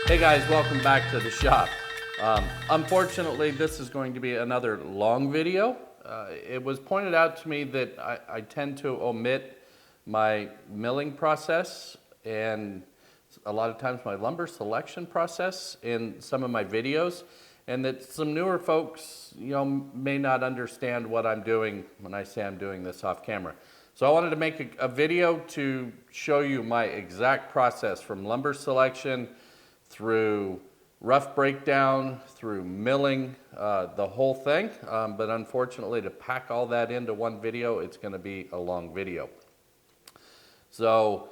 Hey guys, welcome back to the shop. Unfortunately, this is going to be another long video. It was pointed out to me that I tend to omit my milling process and a lot of times my lumber selection process in some of my videos, and that some newer folks, may not understand what I'm doing when I say I'm doing this off camera. So I wanted to make a video to show you my exact process from lumber selection through rough breakdown, through milling, the whole thing. But unfortunately, to pack all that into one video, it's going to be a long video. So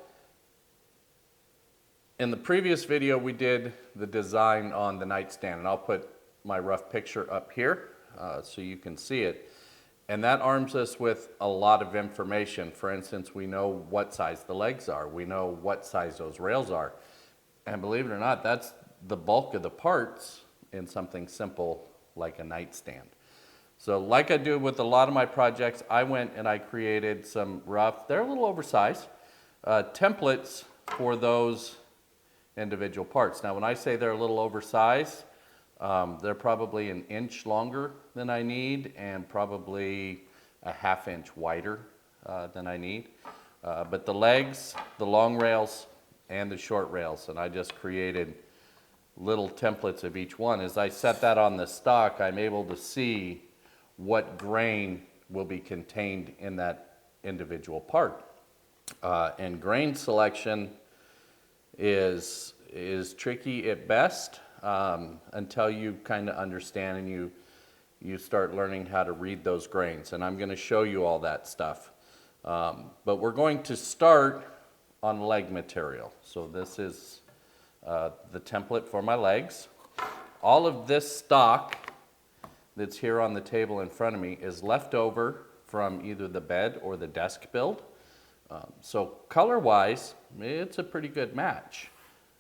in the previous video, we did the design on the nightstand, and I'll put my rough picture up here so you can see it. And that arms us with a lot of information. For instance, we know what size the legs are. We know what size those rails are. And believe it or not, that's the bulk of the parts in something simple like a nightstand. So like I do with a lot of my projects, I went and I created some rough, they're a little oversized, templates for those individual parts. Now when I say they're a little oversized, they're probably an inch longer than I need and probably a ½ inch wider than I need. But the legs, the long rails, and the short rails, and I just created little templates of each one. As I set that on the stock, I'm able to see what grain will be contained in that individual part. And grain selection is tricky at best until you kind of understand and you start learning how to read those grains. And I'm going to show you all that stuff. But we're going to start on leg material. So this is the template for my legs. All of this stock that's here on the table in front of me is left over from either the bed or the desk build. So color-wise, it's a pretty good match.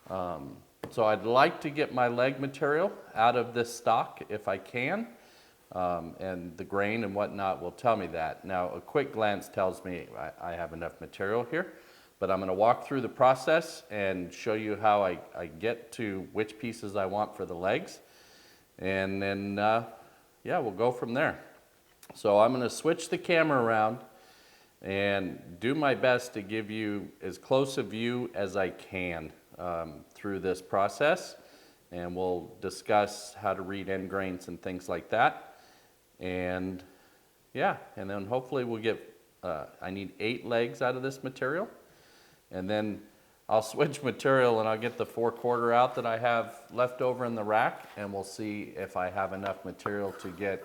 So I'd like to get my leg material out of this stock if I can, and the grain and whatnot will tell me that. Now a quick glance tells me I have enough material here, but I'm going to walk through the process and show you how I get to which pieces I want for the legs, and then yeah, we'll go from there. So I'm going to switch the camera around and do my best to give you as close a view as I can through this process, and we'll discuss how to read end grains and things like that. And yeah, and then hopefully we'll get I need 8 legs out of this material, and then I'll switch material and I'll get the 4/4 out that I have left over in the rack, and we'll see if I have enough material to get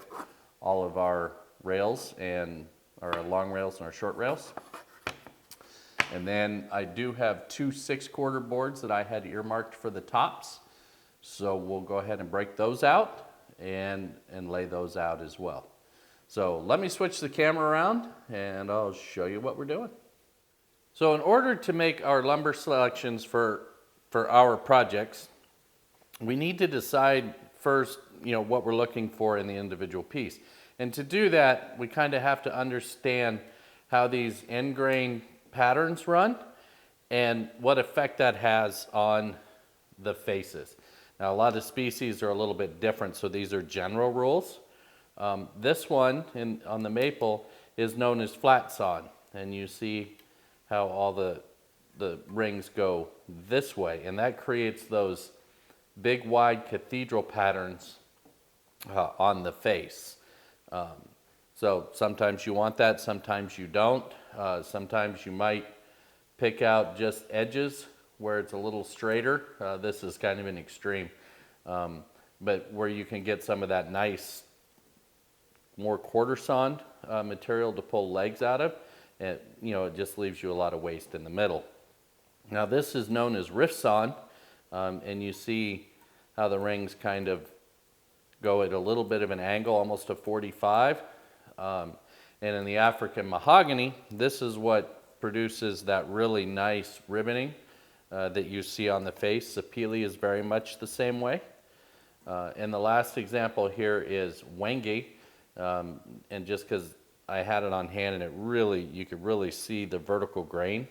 all of our rails and our long rails and our short rails. And then I do have 2 6/4 boards that I had earmarked for the tops. So we'll go ahead and break those out and lay those out as well. So let me switch the camera around and I'll show you what we're doing. So in order to make our lumber selections for our projects, we need to decide first, what we're looking for in the individual piece. And to do that, we kind of have to understand how these end grain patterns run and what effect that has on the faces. Now a lot of species are a little bit different, so these are general rules. This one on the maple is known as flat sawn, and you see how all the rings go this way, and that creates those big wide cathedral patterns on the face. So sometimes you want that, sometimes you don't. Sometimes you might pick out just edges where it's a little straighter. This is kind of an extreme, but where you can get some of that nice, more quarter sawn material to pull legs out of. And, it just leaves you a lot of waste in the middle. Now this is known as rift sawn, and you see how the rings kind of go at a little bit of an angle, almost a 45. And in the African mahogany, this is what produces that really nice ribboning that you see on the face. The Sapele is very much the same way. And the last example here is Wenge, and just because I had it on hand and you could really see the vertical grain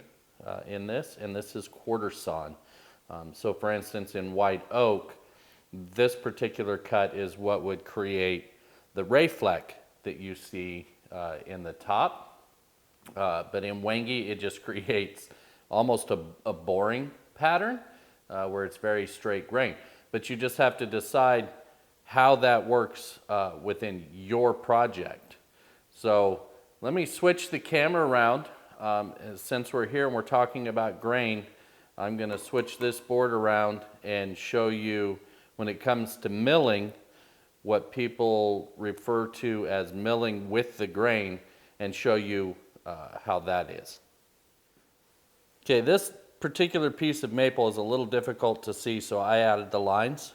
in this, and this is quarter sawn. So for instance, in white oak, this particular cut is what would create the ray fleck that you see in the top. But in wangi, it just creates almost a boring pattern where it's very straight grain. But you just have to decide how that works within your project. So let me switch the camera around. Since we're here and we're talking about grain, I'm going to switch this board around and show you, when it comes to milling, what people refer to as milling with the grain, and show you how that is. Okay, this particular piece of maple is a little difficult to see, so I added the lines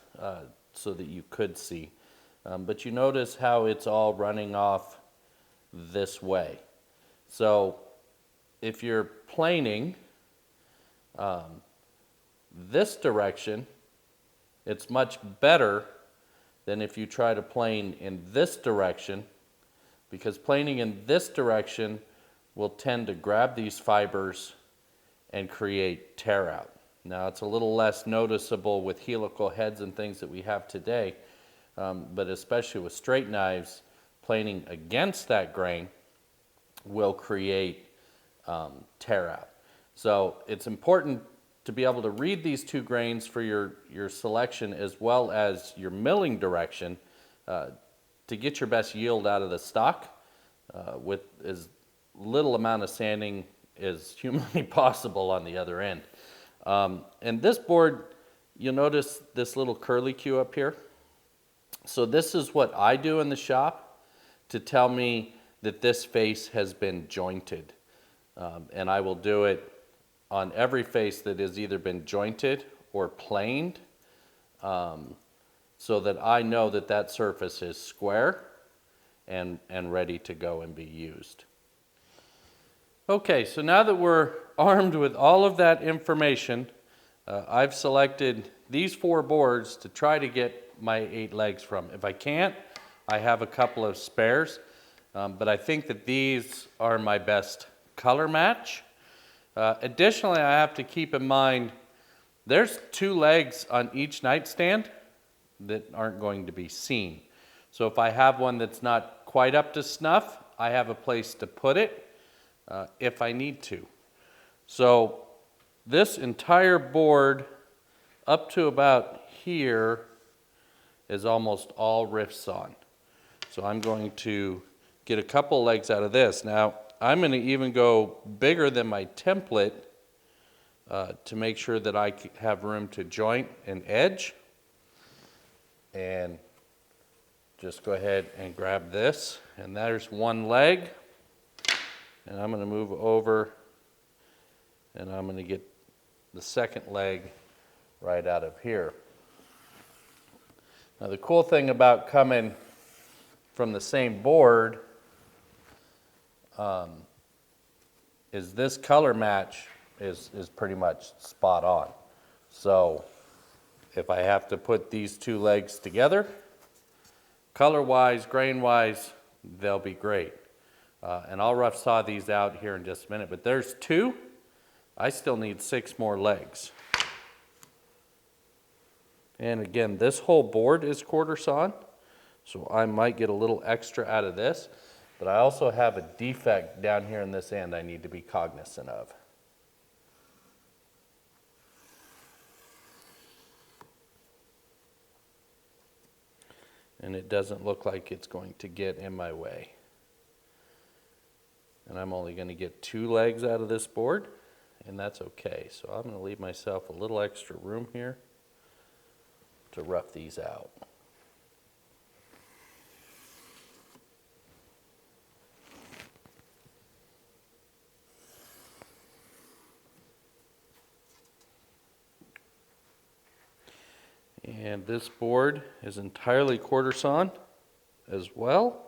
so that you could see. But you notice how it's all running off this way. So if you're planing this direction, it's much better than if you try to plane in this direction, because planing in this direction will tend to grab these fibers and create tear out. Now it's a little less noticeable with helical heads and things that we have today, but especially with straight knives, planing against that grain will create tear out. So it's important to be able to read these two grains for your selection as well as your milling direction to get your best yield out of the stock with as little amount of sanding as humanly possible on the other end. And this board, you'll notice this little curlicue up here. So this is what I do in the shop to tell me that this face has been jointed. And I will do it on every face that has either been jointed or planed, so that I know that that surface is square and ready to go and be used. Okay, so now that we're armed with all of that information, I've selected these 4 boards to try to get my 8 legs from. If I can't, I have a couple of spares, but I think that these are my best color match. Additionally, I have to keep in mind there's 2 legs on each nightstand that aren't going to be seen. So if I have one that's not quite up to snuff, I have a place to put it if I need to. So this entire board up to about here is almost all rift sawn. So I'm going to get a couple legs out of this. Now I'm going to even go bigger than my template to make sure that I have room to joint and edge. And just go ahead and grab this, and there's 1 leg. And I'm going to move over and I'm going to get the second leg right out of here. Now the cool thing about coming from the same board is this color match is pretty much spot on. So if I have to put these 2 legs together, color-wise, grain-wise, they'll be great. And I'll rough saw these out here in just a minute, but there's 2. I still need 6 more legs. And again, this whole board is quarter sawn, so I might get a little extra out of this, but I also have a defect down here in this end I need to be cognizant of. And it doesn't look like it's going to get in my way. And I'm only going to get 2 legs out of this board, and that's okay. So I'm going to leave myself a little extra room here to rough these out. And this board is entirely quarter sawn as well.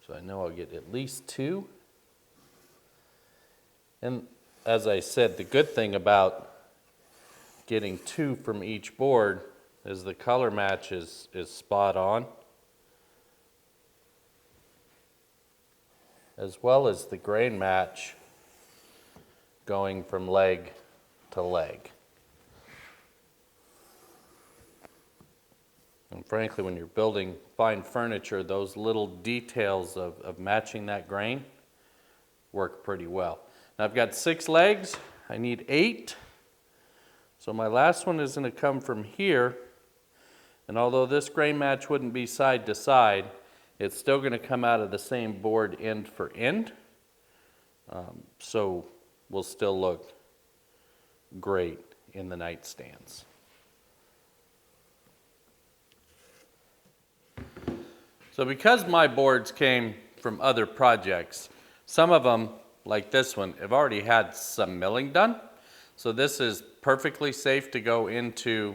So I know I'll get at least 2. And as I said, the good thing about getting 2 from each board is the color match is spot on, as well as the grain match going from leg to leg. And frankly, when you're building fine furniture, those little details of matching that grain work pretty well. Now I've got 6 legs, I need 8. So my last one is going to come from here, and although this grain match wouldn't be side to side, it's still going to come out of the same board end for end. So will still look great in the nightstands. So because my boards came from other projects, some of them, like this one, have already had some milling done. So this is perfectly safe to go into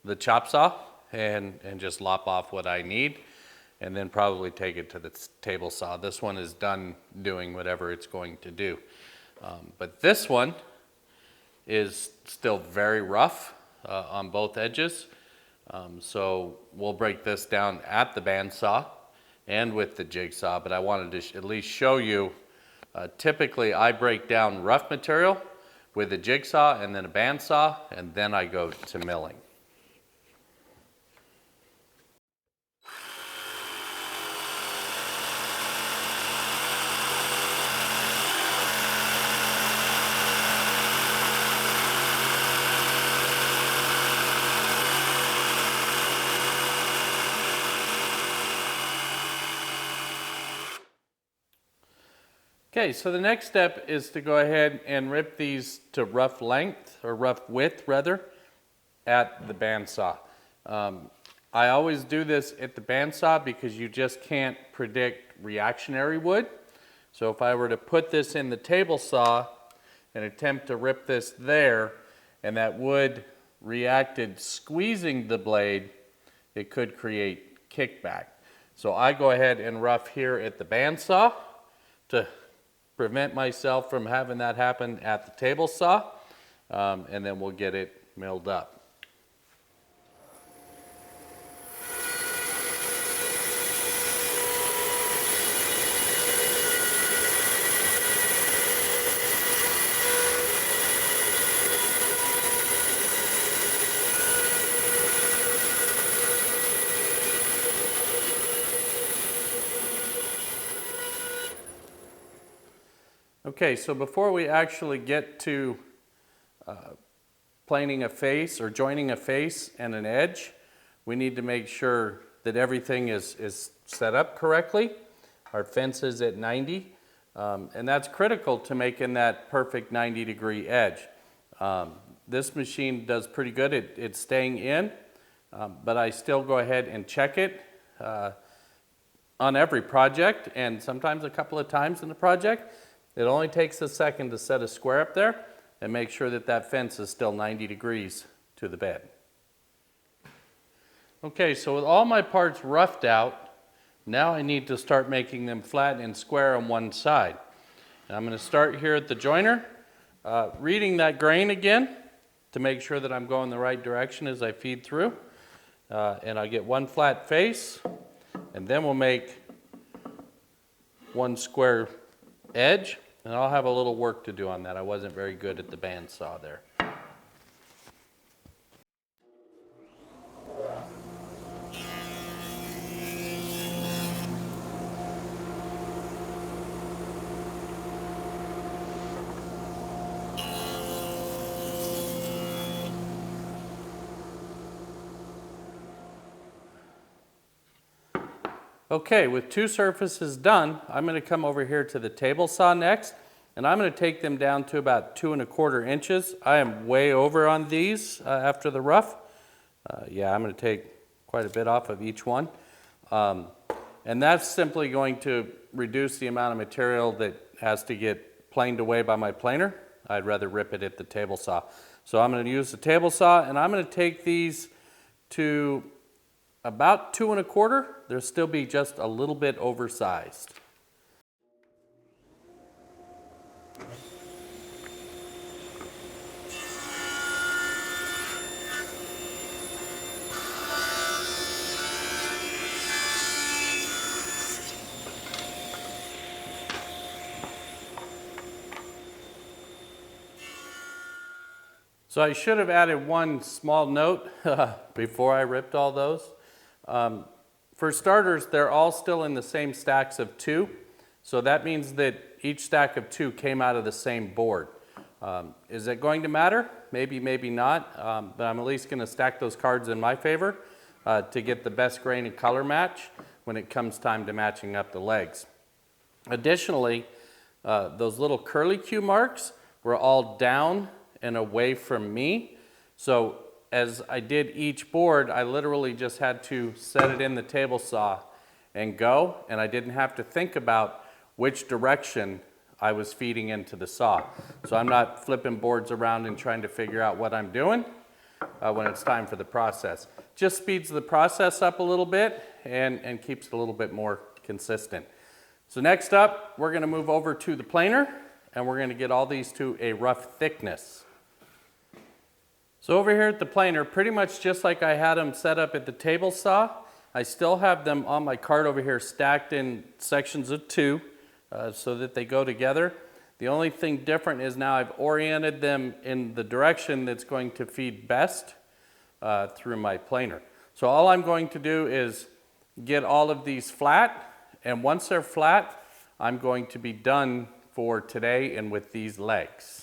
the chop saw and just lop off what I need, and then probably take it to the table saw. This one is done doing whatever it's going to do. But this one is still very rough on both edges. So we'll break this down at the bandsaw and with the jigsaw, but I wanted to at least show you, typically I break down rough material with a jigsaw and then a bandsaw, and then I go to milling. Okay, so the next step is to go ahead and rip these to rough length, or rough width rather, at the bandsaw. I always do this at the bandsaw because you just can't predict reactionary wood. So if I were to put this in the table saw and attempt to rip this there, and that wood reacted squeezing the blade, it could create kickback. So I go ahead and rough here at the bandsaw to prevent myself from having that happen at the table saw, and then we'll get it milled up. Okay, so before we actually get to planing a face or joining a face and an edge, we need to make sure that everything is set up correctly. Our fence is at 90, and that's critical to making that perfect 90-degree edge. This machine does pretty good at it's staying in, but I still go ahead and check it on every project, and sometimes a couple of times in the project. It only takes a second to set a square up there and make sure that that fence is still 90 degrees to the bed. Okay, so with all my parts roughed out, now I need to start making them flat and square on one side. And I'm going to start here at the joiner, reading that grain again to make sure that I'm going the right direction as I feed through. And I get one flat face, and then we'll make one square edge. And I'll have a little work to do on that. I wasn't very good at the bandsaw there. Okay, with 2 surfaces done, I'm going to come over here to the table saw next, and I'm going to take them down to about 2 1/4 inches. I am way over on these after the rough. Yeah, I'm going to take quite a bit off of each one. And that's simply going to reduce the amount of material that has to get planed away by my planer. I'd rather rip it at the table saw. So I'm going to use the table saw, and I'm going to take these to about 2 1/4. They'll still be just a little bit oversized. So I should have added one small note before I ripped all those. For starters, they're all still in the same stacks of 2. So that means that each stack of 2 came out of the same board. Is it going to matter? Maybe, maybe not. But I'm at least going to stack those cards in my favor to get the best grain and color match when it comes time to matching up the legs. Additionally, those little curlicue marks were all down and away from me. So as I did each board, I literally just had to set it in the table saw and go, and I didn't have to think about which direction I was feeding into the saw. So I'm not flipping boards around and trying to figure out what I'm doing when it's time for the process. Just speeds the process up a little bit and keeps it a little bit more consistent. So next up, we're going to move over to the planer, and we're going to get all these to a rough thickness. So over here at the planer, pretty much just like I had them set up at the table saw, I still have them on my card over here stacked in sections of 2 so that they go together. The only thing different is now I've oriented them in the direction that's going to feed best through my planer. So all I'm going to do is get all of these flat, and once they're flat, I'm going to be done for today and with these legs.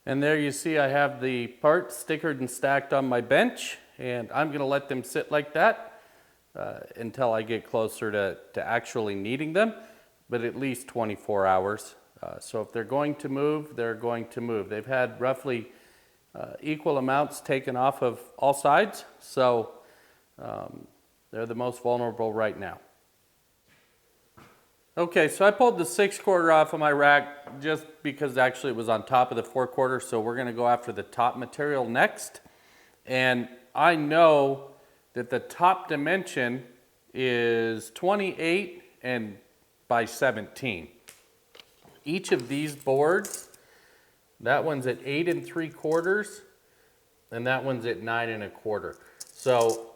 And there you see I have the parts stickered and stacked on my bench, and I'm going to let them sit like that until I get closer to actually needing them, but at least 24 hours. So if they're going to move, they're going to move. They've had roughly equal amounts taken off of all sides, so they're the most vulnerable right now. Okay, so I pulled the 6-quarter off of my rack just because actually it was on top of the 4-quarter, so we're going to go after the top material next. And I know that the top dimension is 28 and by 17. Each of these boards, that one's at 8 3/4, and that one's at 9 1/4. So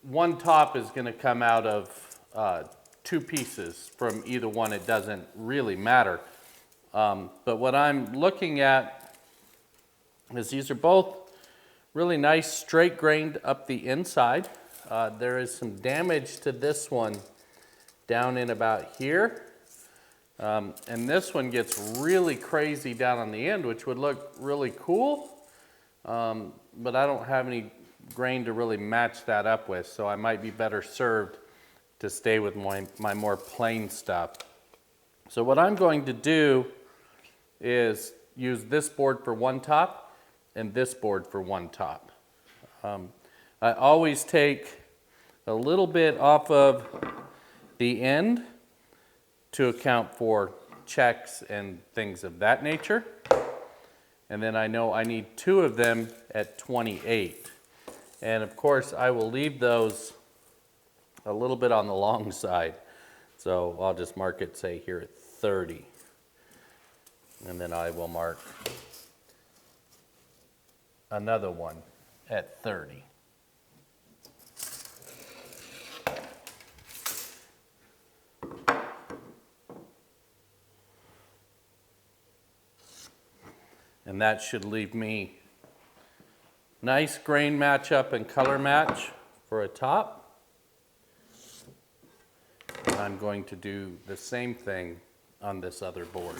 one top is going to come out of 2 pieces from either one. It doesn't really matter. But what I'm looking at is these are both really nice straight grained up the inside. There is some damage to this one down in about here. And this one gets really crazy down on the end, which would look really cool. But I don't have any grain to really match that up with, so I might be better served to stay with my more plain stuff. So what I'm going to do is use this board for one top and this board for one top. I always take a little bit off of the end to account for checks and things of that nature. And then I know I need 2 of them at 28. And of course I will leave those a little bit on the long side. So I'll just mark it, say here at 30. And then I will mark another one at 30. And that should leave me nice grain matchup and color match for a top. I'm going to do the same thing on this other board.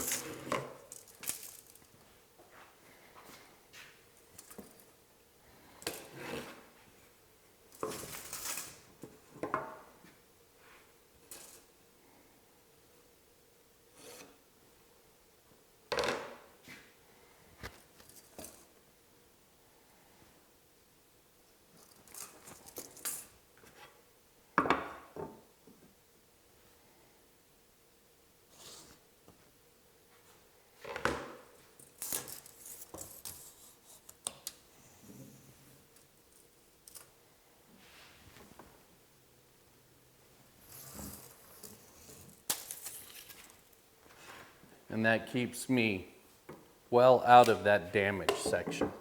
and that keeps me well out of that damaged section.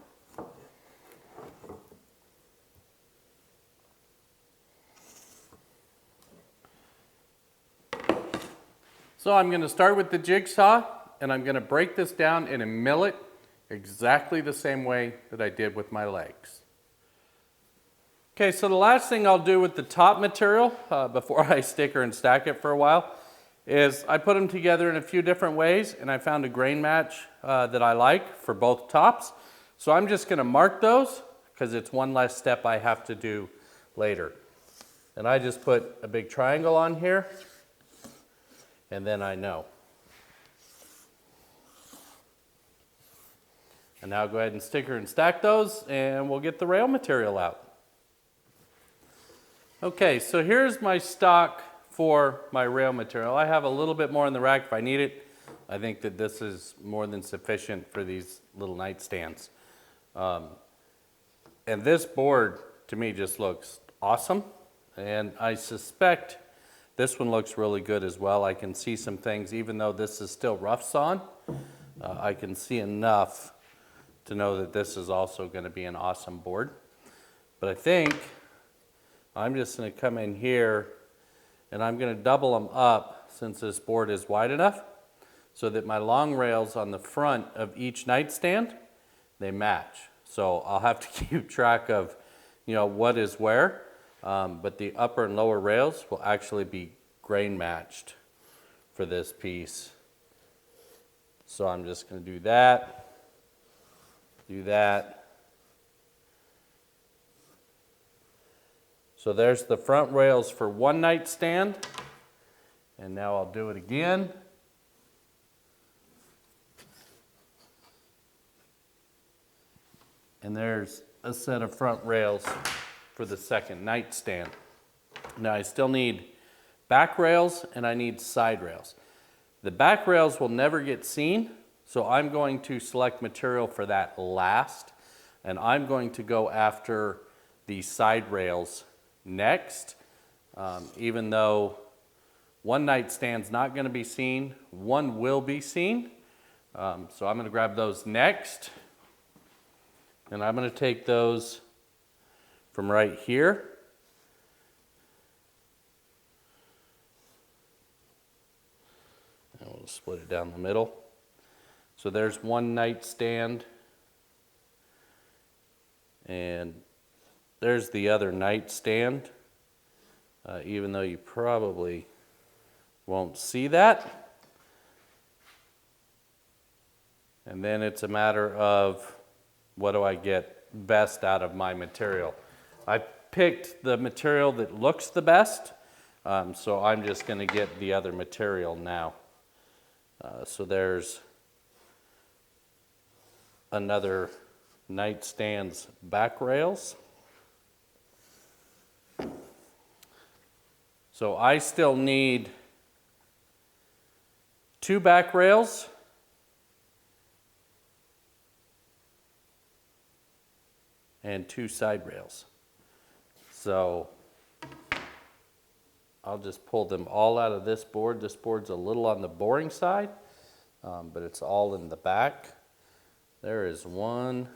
So I'm going to start with the jigsaw, and I'm going to break this down and mill it exactly the same way that I did with my legs. Okay, so the last thing I'll do with the top material before I sticker and stack it for a while is I put them together in a few different ways, and I found a grain match that I like for both tops. So I'm just going to mark those because it's one less step I have to do later. And I just put a big triangle on here, and then I know. And now go ahead and sticker and stack those, and we'll get the rail material out. Okay, so here's my stock for my rail material. I have a little bit more in the rack if I need it. I think that this is more than sufficient for these little nightstands. And this board, to me, just looks awesome. And I suspect this one looks really good as well. I can see some things, even though this is still rough sawn, I can see enough to know that this is also going to be an awesome board. But I think I'm just going to come in here and I'm going to double them up since this board is wide enough so that my long rails on the front of each nightstand, they match. So I'll have to keep track of, what is where, but the upper and lower rails will actually be grain matched for this piece. So I'm just going to do that. So there's the front rails for one nightstand, and now I'll do it again. And there's a set of front rails for the second nightstand. Now I still need back rails and I need side rails. The back rails will never get seen, so I'm going to select material for that last, and I'm going to go after the side rails next. Even though one nightstand's not going to be seen, one will be seen. So I'm going to grab those next, and I'm going to take those from right here. And we'll split it down the middle. So there's one nightstand, and there's the other nightstand, even though you probably won't see that. And then it's a matter of what do I get best out of my material. I picked the material that looks the best, so I'm just going to get the other material now. So there's another nightstand's back rails. So I still need 2 back rails and 2 side rails. So I'll just pull them all out of this board. This board's a little on the boring side, but it's all in the back. There is 1,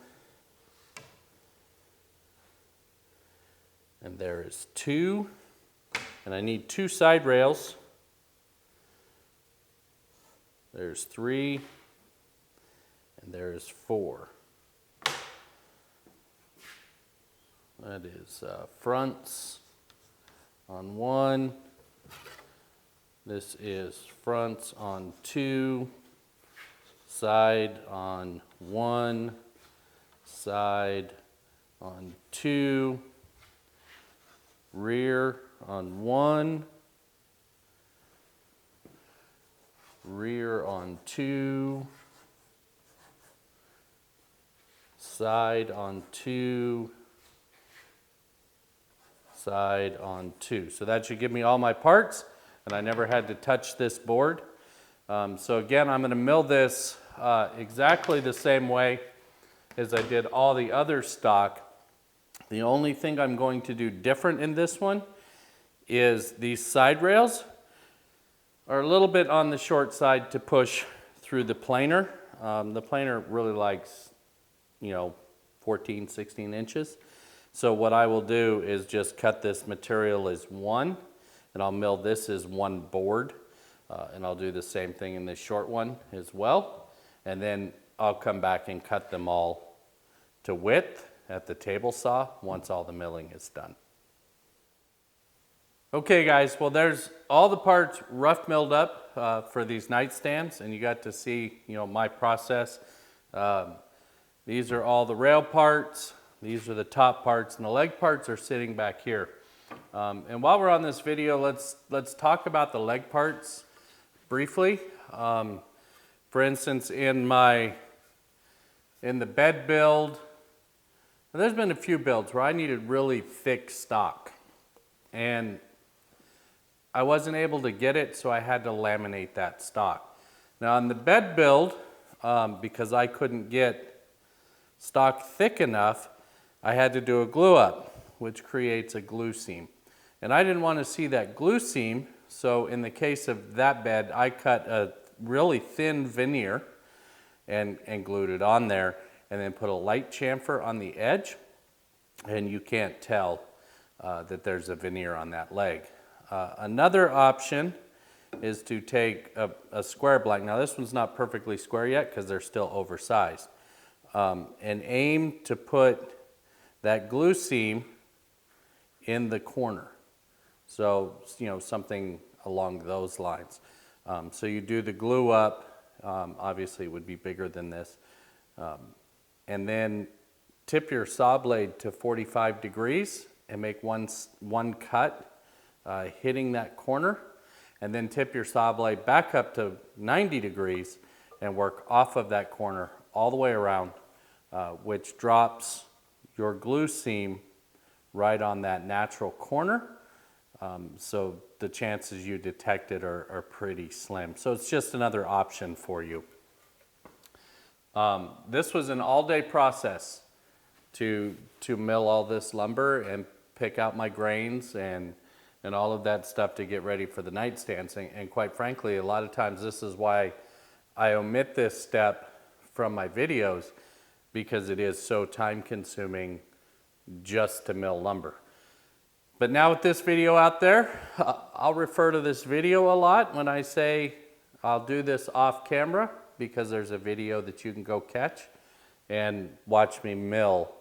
and there is 2, and I need 2 side rails. There's 3, and there's 4. That is fronts on 1. This is fronts on 2. Side on 1. Side on 2. Rear on 1. Rear on 2. Side on 2. Side on 2. So that should give me all my parts, and I never had to touch this board. So again, I'm going to mill this exactly the same way as I did all the other stock. The only thing I'm going to do different in this one is these side rails are a little bit on the short side to push through the planer. The planer really likes, 14, 16 inches. So what I will do is just cut this material as one, and I'll mill this as one board. And I'll do the same thing in this short one as well. And then I'll come back and cut them all to width at the table saw once all the milling is done. Okay guys, well there's all the parts rough milled up for these nightstands, and you got to see, my process. These are all the rail parts, these are the top parts, and the leg parts are sitting back here. And while we're on this video, let's talk about the leg parts briefly. For instance, in the bed build, there's been a few builds where I needed really thick stock, and I wasn't able to get it, so I had to laminate that stock. Now on the bed build, because I couldn't get stock thick enough, I had to do a glue up, which creates a glue seam. And I didn't want to see that glue seam, so in the case of that bed, I cut a really thin veneer and glued it on there, and then put a light chamfer on the edge, and you can't tell that there's a veneer on that leg. Another option is to take a square blank. Now this one's not perfectly square yet because they're still oversized. And aim to put that glue seam in the corner. So, something along those lines. So you do the glue up, obviously it would be bigger than this. And then tip your saw blade to 45 degrees and make one cut hitting that corner, and then tip your saw blade back up to 90 degrees and work off of that corner all the way around, which drops your glue seam right on that natural corner. So the chances you detect it are pretty slim. So it's just another option for you. This was an all-day process to mill all this lumber and pick out my grains and all of that stuff to get ready for the nightstands. And quite frankly, a lot of times this is why I omit this step from my videos, because it is so time consuming just to mill lumber. But now with this video out there, I'll refer to this video a lot when I say I'll do this off camera, because there's a video that you can go catch and watch me mill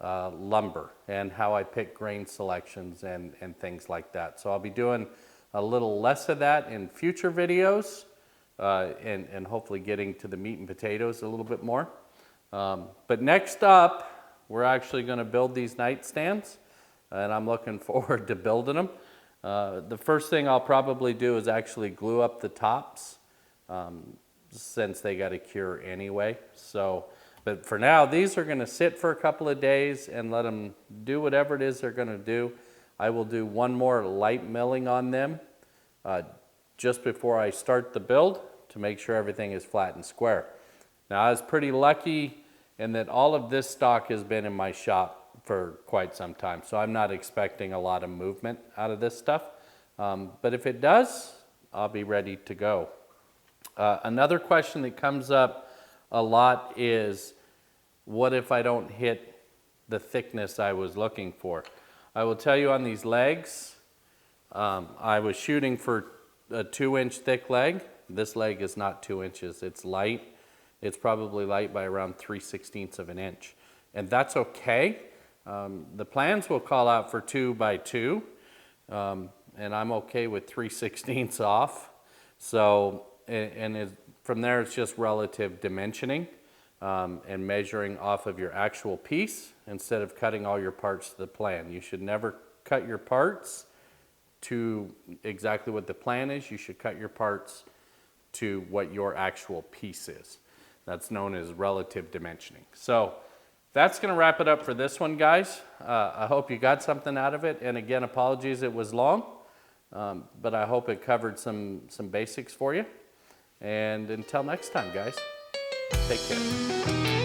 lumber and how I pick grain selections and things like that. So I'll be doing a little less of that in future videos and hopefully getting to the meat and potatoes a little bit more. But next up, we're actually going to build these nightstands, and I'm looking forward to building them. The first thing I'll probably do is actually glue up the tops, since they got to cure anyway. But for now, these are going to sit for a couple of days and let them do whatever it is they're going to do. I will do one more light milling on them just before I start the build to make sure everything is flat and square. Now, I was pretty lucky in that all of this stock has been in my shop for quite some time, so I'm not expecting a lot of movement out of this stuff. But if it does, I'll be ready to go. Another question that comes up a lot is, what if I don't hit the thickness I was looking for? I will tell you on these legs, I was shooting for a 2-inch thick leg. This leg is not 2 inches, it's light. It's probably light by around 3/16 of an inch. And that's okay. The plans will call out for 2 by 2, and I'm okay with 3/16 off. So, from there it's just relative dimensioning and measuring off of your actual piece instead of cutting all your parts to the plan. You should never cut your parts to exactly what the plan is. You should cut your parts to what your actual piece is. That's known as relative dimensioning. So that's going to wrap it up for this one, guys. I hope you got something out of it. And again, apologies it was long, but I hope it covered some basics for you. And until next time, guys, take care.